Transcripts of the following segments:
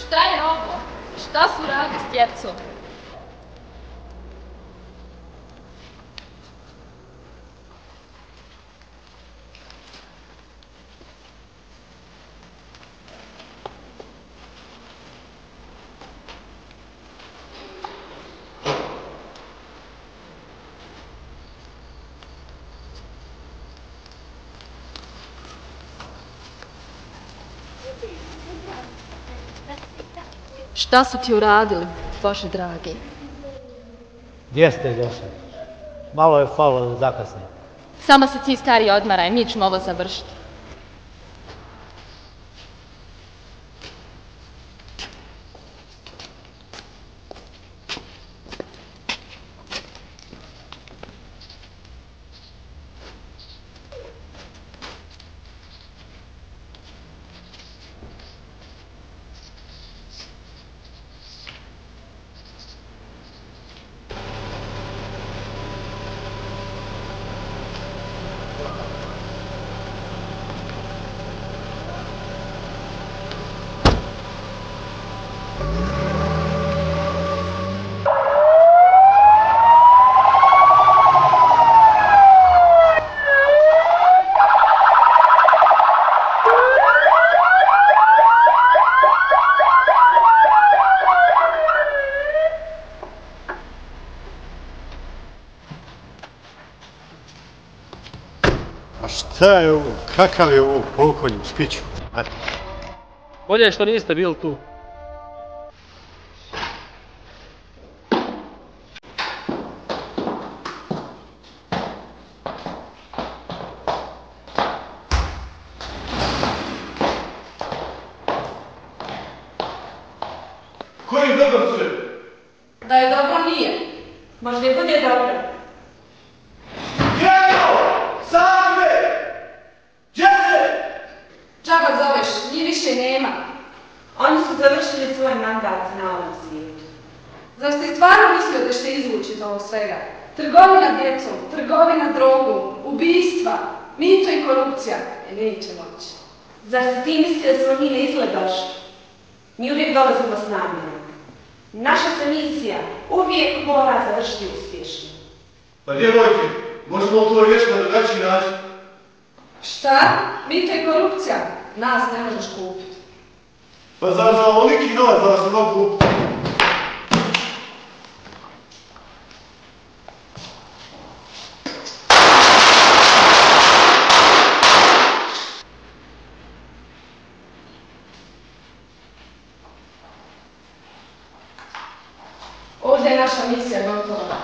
Šta je ovo? Šta su radili s djecom? Šta su ti uradili, Bože dragi? Gdje ste došli? Malo je falilo da zakasnim. Samo se ti stari odmaraj, mi ćemo ovo završiti. A šta je ovo? Kakav je ovo pokolj u spiću? Bolje što niste bili tu. Ko je dobro sve? Da je dobro nije. Možda i bude dobro. Džaba zoveš, njih više nema. Oni su završili svoj mandat na ovom svijetu. Zar ste stvarno mislio da ćete izvući iz ovog svega? Trgovina djecom, trgovina drogom, ubijstva, mito i korupcija. Neće moći. Zar ste ti mislili da smo mi na izgled došli? Mi uvijek dolazimo s namjerom. Naša se misija uvijek mora završiti uspješno. Pa djevojke, možemo li to riješiti na drugačiji način? Šta? Mito i korupcija? Nas ne možeš kupiti. Pa zar za ovoliki novac da vas ne mogu kupiti? Ovdje je naša misija gotova.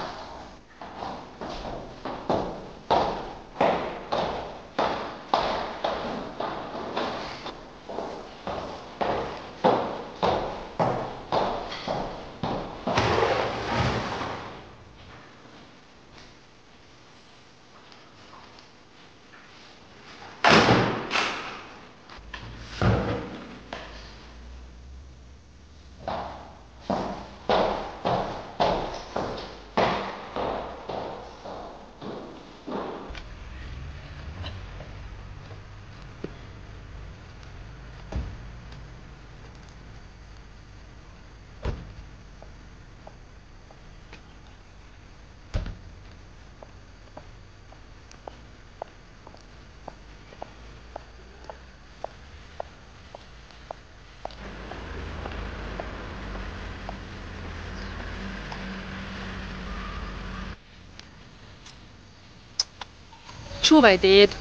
Čuvaj dedu,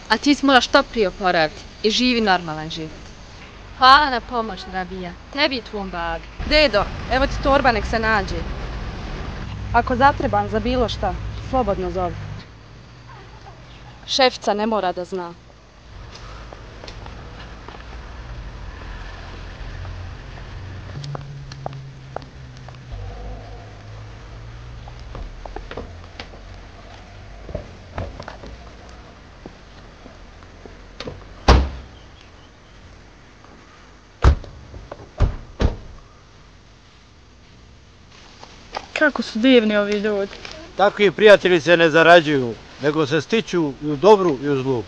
a ti se moraš što prije oporaviti i živi normalan život. Hvala na pomoć, Rabija. Tebi i tvom babi. Dedo, evo ti torba, nek se nađe. Ako zatreban za bilo šta, slobodno zovi. Šefica ne mora da zna. Kako su divni ovi ljudi. Takvi prijatelji se ne zarađuju, nego se stiču i u dobru i u zlu.